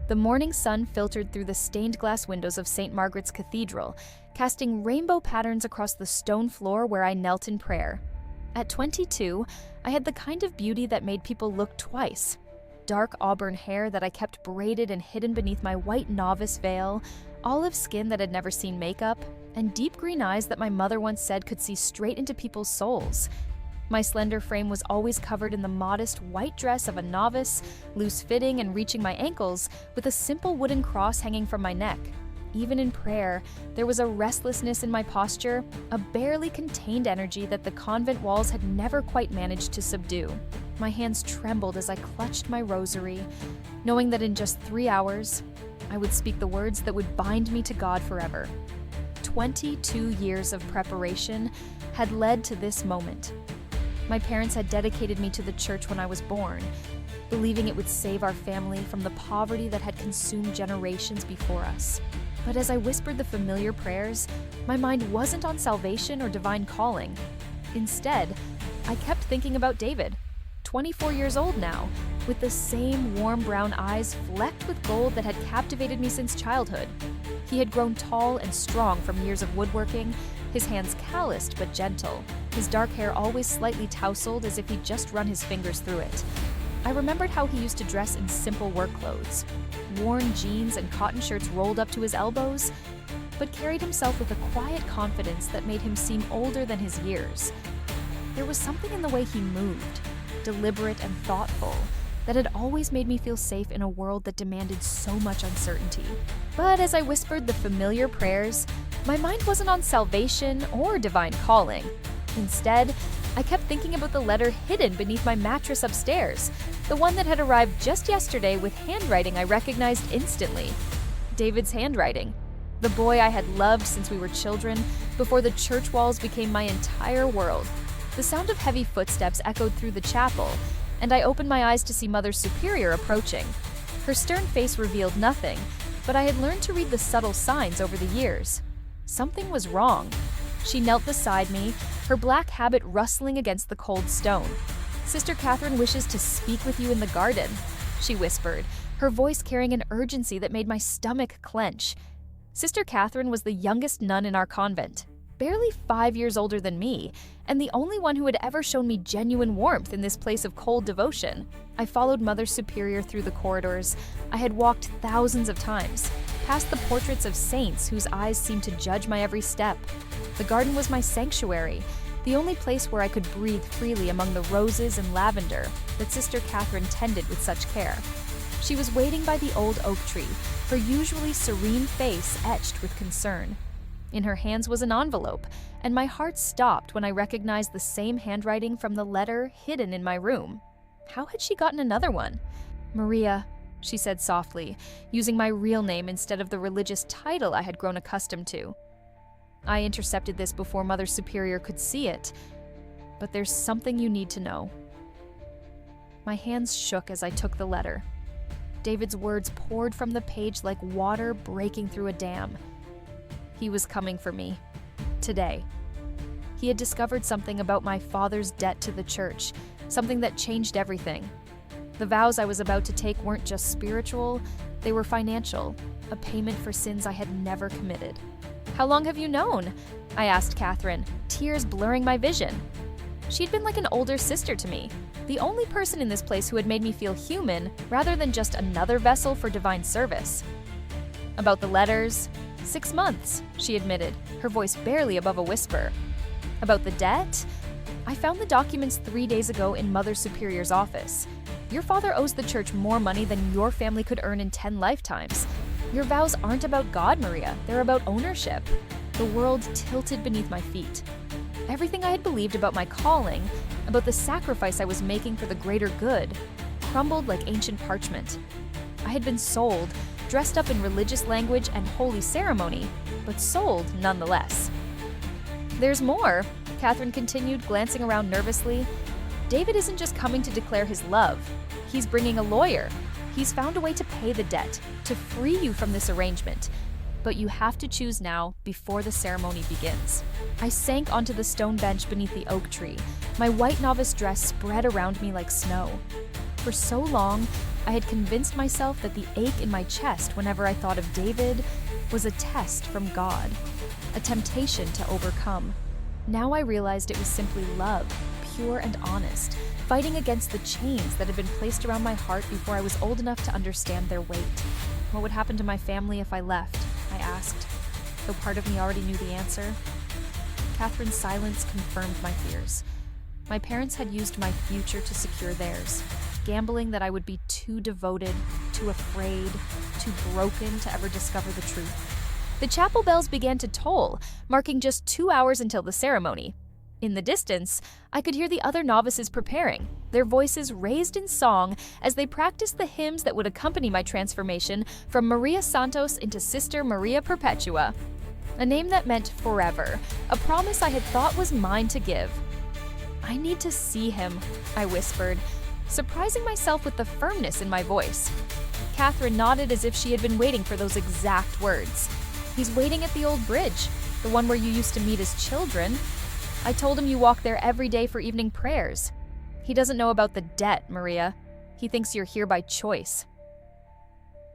The morning sun filtered through the stained glass windows of St. Margaret's Cathedral, casting rainbow patterns across the stone floor where I knelt in prayer. At 22, I had the kind of beauty that made people look twice. Dark auburn hair that I kept braided and hidden beneath my white novice veil, olive skin that had never seen makeup, and deep green eyes that my mother once said could see straight into people's souls. My slender frame was always covered in the modest white dress of a novice, loose-fitting and reaching my ankles, with a simple wooden cross hanging from my neck. Even in prayer, there was a restlessness in my posture, a barely contained energy that the convent walls had never quite managed to subdue. My hands trembled as I clutched my rosary, knowing that in just 3 hours, I would speak the words that would bind me to God forever. 22 years of preparation had led to this moment. My parents had dedicated me to the church when I was born, believing it would save our family from the poverty that had consumed generations before us. But as I whispered the familiar prayers, my mind wasn't on salvation or divine calling. Instead, I kept thinking about David, 24 years old now, with the same warm brown eyes flecked with gold that had captivated me since childhood. He had grown tall and strong from years of woodworking, his hands calloused but gentle, his dark hair always slightly tousled as if he'd just run his fingers through it. I remembered how he used to dress in simple work clothes, worn jeans and cotton shirts rolled up to his elbows, but carried himself with a quiet confidence that made him seem older than his years. There was something in the way he moved, deliberate and thoughtful, that had always made me feel safe in a world that demanded so much uncertainty. But as I whispered the familiar prayers, my mind wasn't on salvation or divine calling. Instead, I kept thinking about the letter hidden beneath my mattress upstairs, the one that had arrived just yesterday with handwriting I recognized instantly. David's handwriting. The boy I had loved since we were children, before the church walls became my entire world. The sound of heavy footsteps echoed through the chapel, and I opened my eyes to see Mother Superior approaching. Her stern face revealed nothing, but I had learned to read the subtle signs over the years. Something was wrong. She knelt beside me, her black habit rustling against the cold stone. "Sister Catherine wishes to speak with you in the garden," she whispered, her voice carrying an urgency that made my stomach clench. Sister Catherine was the youngest nun in our convent, barely 5 years older than me, and the only one who had ever shown me genuine warmth in this place of cold devotion. I followed Mother Superior through the corridors I had walked thousands of times, past the portraits of saints whose eyes seemed to judge my every step. The garden was my sanctuary, the only place where I could breathe freely among the roses and lavender that Sister Catherine tended with such care. She was waiting by the old oak tree, her usually serene face etched with concern. In her hands was an envelope, and my heart stopped when I recognized the same handwriting from the letter hidden in my room. How had she gotten another one? "Maria," she said softly, using my real name instead of the religious title I had grown accustomed to. I intercepted this before Mother Superior could see it, but there's something you need to know. My hands shook as I took the letter. David's words poured from the page like water breaking through a dam. He was coming for me. Today. He had discovered something about my father's debt to the church, something that changed everything. The vows I was about to take weren't just spiritual, they were financial, a payment for sins I had never committed. "How long have you known?" I asked Catherine, tears blurring my vision. She'd been like an older sister to me, the only person in this place who had made me feel human rather than just another vessel for divine service. "About the letters? 6 months, she admitted, her voice barely above a whisper. "About the debt? I found the documents 3 days ago in Mother Superior's office. Your father owes the church more money than your family could earn in 10 lifetimes. Your vows aren't about God, Maria, they're about ownership." The world tilted beneath my feet. Everything I had believed about my calling, about the sacrifice I was making for the greater good, crumbled like ancient parchment. I had been sold, dressed up in religious language and holy ceremony, but sold nonetheless. "There's more," Catherine continued, glancing around nervously. "David isn't just coming to declare his love. He's bringing a lawyer. He's found a way to pay the debt, to free you from this arrangement. But you have to choose now before the ceremony begins." I sank onto the stone bench beneath the oak tree, my white novice dress spread around me like snow. For so long, I had convinced myself that the ache in my chest whenever I thought of David was a test from God, a temptation to overcome. Now I realized it was simply love, pure and honest, fighting against the chains that had been placed around my heart before I was old enough to understand their weight. What would happen to my family if I left? I asked, though part of me already knew the answer. Catherine's silence confirmed my fears. My parents had used my future to secure theirs, gambling that I would be too devoted, too afraid, too broken to ever discover the truth. The chapel bells began to toll, marking just 2 hours until the ceremony. In the distance, I could hear the other novices preparing, their voices raised in song as they practiced the hymns that would accompany my transformation from Maria Santos into Sister Maria Perpetua, a name that meant forever, a promise I had thought was mine to give. "I need to see him," I whispered, surprising myself with the firmness in my voice. Catherine nodded as if she had been waiting for those exact words. "He's waiting at the old bridge, the one where you used to meet as children. I told him you walk there every day for evening prayers. He doesn't know about the debt, Maria. He thinks you're here by choice."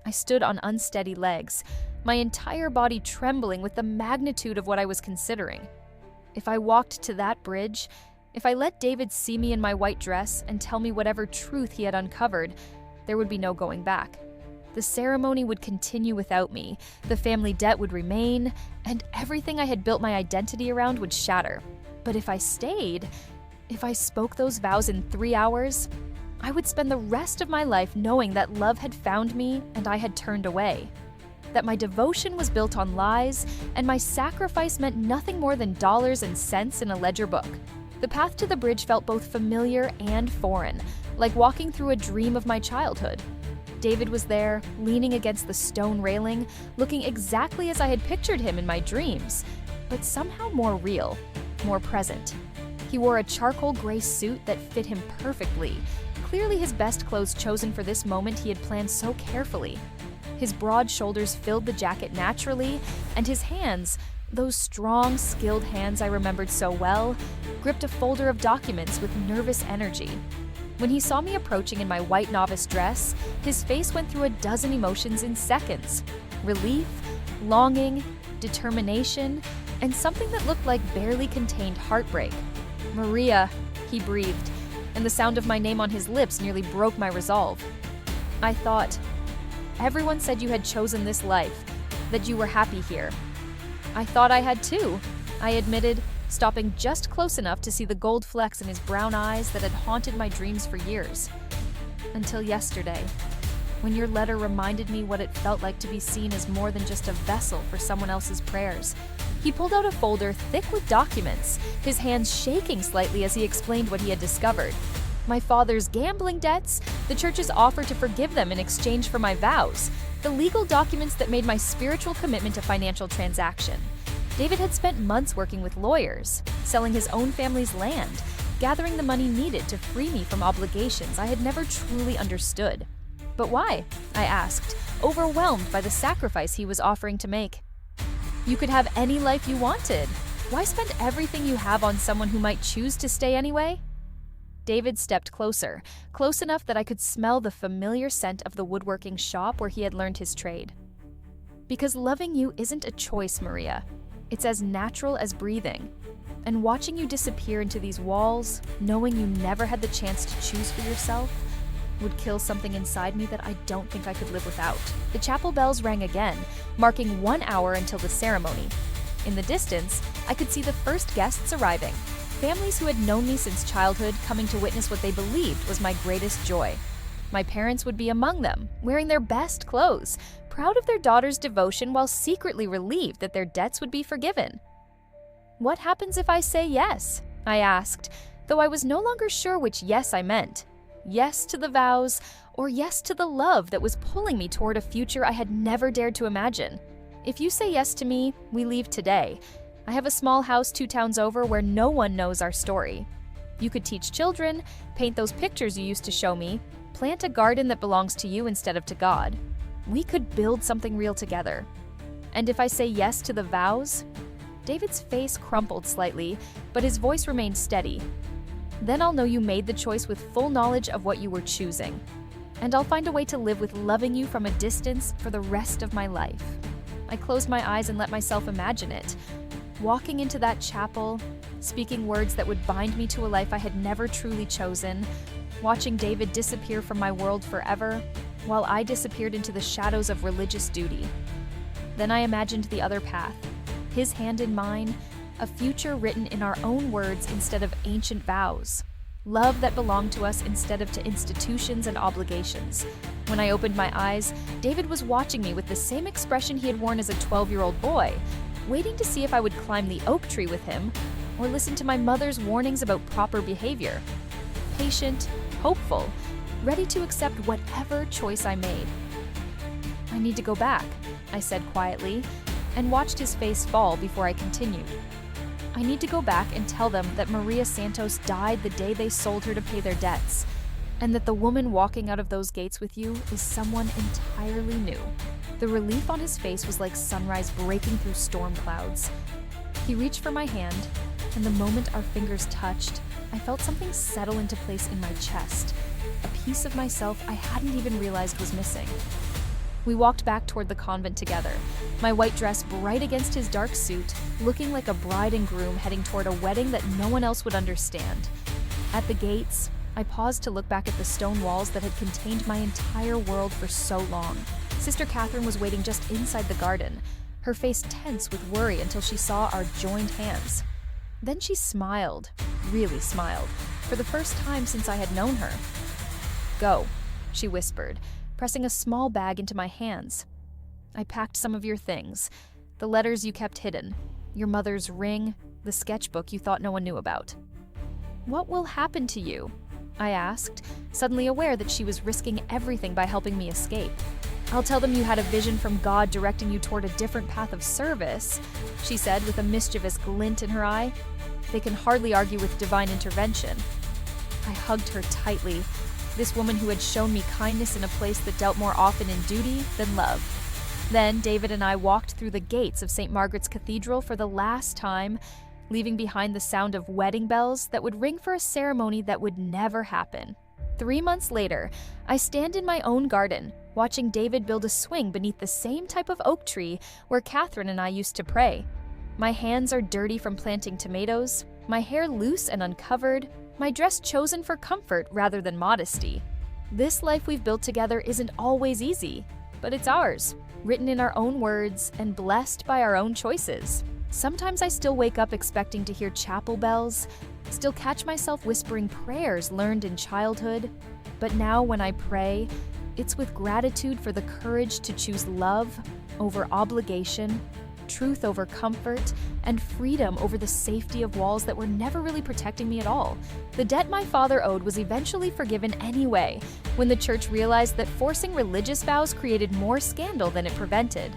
I stood on unsteady legs, my entire body trembling with the magnitude of what I was considering. If I walked to that bridge, if I let David see me in my white dress and tell me whatever truth he had uncovered, there would be no going back. The ceremony would continue without me, the family debt would remain, and everything I had built my identity around would shatter. But if I stayed, if I spoke those vows in 3 hours, I would spend the rest of my life knowing that love had found me and I had turned away. That my devotion was built on lies, and my sacrifice meant nothing more than dollars and cents in a ledger book. The path to the bridge felt both familiar and foreign, like walking through a dream of my childhood. David was there, leaning against the stone railing, looking exactly as I had pictured him in my dreams, but somehow more real, more present. He wore a charcoal gray suit that fit him perfectly, clearly his best clothes chosen for this moment he had planned so carefully. His broad shoulders filled the jacket naturally, and his hands, those strong, skilled hands I remembered so well, gripped a folder of documents with nervous energy. When he saw me approaching in my white novice dress, his face went through a dozen emotions in seconds. Relief, longing, determination, and something that looked like barely contained heartbreak. "Maria," he breathed, and the sound of my name on his lips nearly broke my resolve. I thought, "Everyone said you had chosen this life, that you were happy here." "I thought I had too," I admitted, stopping just close enough to see the gold flecks in his brown eyes that had haunted my dreams for years. "Until yesterday, when your letter reminded me what it felt like to be seen as more than just a vessel for someone else's prayers." He pulled out a folder thick with documents, his hands shaking slightly as he explained what he had discovered. My father's gambling debts, the church's offer to forgive them in exchange for my vows, the legal documents that made my spiritual commitment a financial transaction. David had spent months working with lawyers, selling his own family's land, gathering the money needed to free me from obligations I had never truly understood. But why? I asked, overwhelmed by the sacrifice he was offering to make. "You could have any life you wanted. Why spend everything you have on someone who might choose to stay anyway?" David stepped closer, close enough that I could smell the familiar scent of the woodworking shop where he had learned his trade. "Because loving you isn't a choice, Maria. It's as natural as breathing. And watching you disappear into these walls, knowing you never had the chance to choose for yourself, would kill something inside me that I don't think I could live without." The chapel bells rang again, marking 1 hour until the ceremony. In the distance, I could see the first guests arriving, families who had known me since childhood coming to witness what they believed was my greatest joy. My parents would be among them, wearing their best clothes, proud of their daughter's devotion while secretly relieved that their debts would be forgiven. "What happens if I say yes?" I asked, though I was no longer sure which yes I meant. Yes to the vows, or yes to the love that was pulling me toward a future I had never dared to imagine. "If you say yes to me, we leave today. I have a small house 2 towns over where no one knows our story. You could teach children, paint those pictures you used to show me, plant a garden that belongs to you instead of to God. We could build something real together. And if I say yes to the vows?" David's face crumpled slightly, but his voice remained steady. "Then I'll know you made the choice with full knowledge of what you were choosing." and I'll find a way to live with loving you from a distance for the rest of my life. I closed my eyes and let myself imagine it. Walking into that chapel, speaking words that would bind me to a life I had never truly chosen, watching David disappear from my world forever, while I disappeared into the shadows of religious duty. Then I imagined the other path, his hand in mine, a future written in our own words instead of ancient vows. Love that belonged to us instead of to institutions and obligations. When I opened my eyes, David was watching me with the same expression he had worn as a 12-year-old boy, waiting to see if I would climb the oak tree with him or listen to my mother's warnings about proper behavior. Patient, hopeful, ready to accept whatever choice I made. "I need to go back," I said quietly, and watched his face fall before I continued. "I need to go back and tell them that Maria Santos died the day they sold her to pay their debts, and that the woman walking out of those gates with you is someone entirely new." The relief on his face was like sunrise breaking through storm clouds. He reached for my hand, and the moment our fingers touched, I felt something settle into place in my chest, a piece of myself I hadn't even realized was missing. We walked back toward the convent together, my white dress bright against his dark suit, looking like a bride and groom heading toward a wedding that no one else would understand. At the gates, I paused to look back at the stone walls that had contained my entire world for so long. Sister Catherine was waiting just inside the garden, her face tense with worry until she saw our joined hands. Then she smiled, really smiled, for the first time since I had known her. "Go," she whispered, pressing a small bag into my hands. "I packed some of your things, the letters you kept hidden, your mother's ring, the sketchbook you thought no one knew about." "What will happen to you?" I asked, suddenly aware that she was risking everything by helping me escape. "I'll tell them you had a vision from God directing you toward a different path of service," she said with a mischievous glint in her eye. "They can hardly argue with divine intervention." I hugged her tightly, this woman who had shown me kindness in a place that dealt more often in duty than love. Then David and I walked through the gates of St. Margaret's Cathedral for the last time, leaving behind the sound of wedding bells that would ring for a ceremony that would never happen. 3 months later, I stand in my own garden, watching David build a swing beneath the same type of oak tree where Catherine and I used to pray. My hands are dirty from planting tomatoes, my hair loose and uncovered, my dress chosen for comfort rather than modesty. This life we've built together isn't always easy, but it's ours, written in our own words and blessed by our own choices. Sometimes I still wake up expecting to hear chapel bells, still catch myself whispering prayers learned in childhood, but now when I pray, it's with gratitude for the courage to choose love over obligation, truth over comfort, and freedom over the safety of walls that were never really protecting me at all. The debt my father owed was eventually forgiven anyway, when the church realized that forcing religious vows created more scandal than it prevented.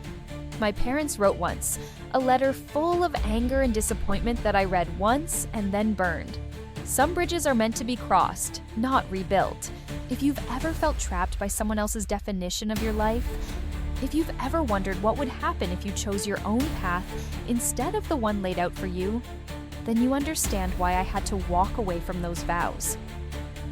My parents wrote once, a letter full of anger and disappointment that I read once and then burned. Some bridges are meant to be crossed, not rebuilt. If you've ever felt trapped by someone else's definition of your life, if you've ever wondered what would happen if you chose your own path instead of the one laid out for you, then you understand why I had to walk away from those vows.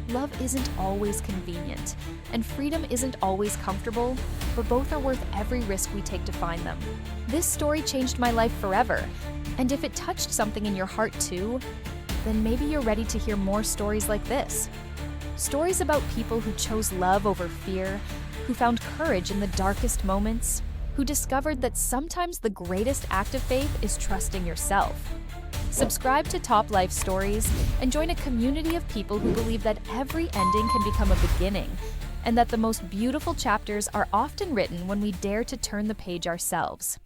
Love isn't always convenient, and freedom isn't always comfortable, but both are worth every risk we take to find them. This story changed my life forever, and if it touched something in your heart too, then maybe you're ready to hear more stories like this. Stories about people who chose love over fear, who found courage in the darkest moments, who discovered that sometimes the greatest act of faith is trusting yourself. Subscribe to Top Life Stories and join a community of people who believe that every ending can become a beginning, and that the most beautiful chapters are often written when we dare to turn the page ourselves.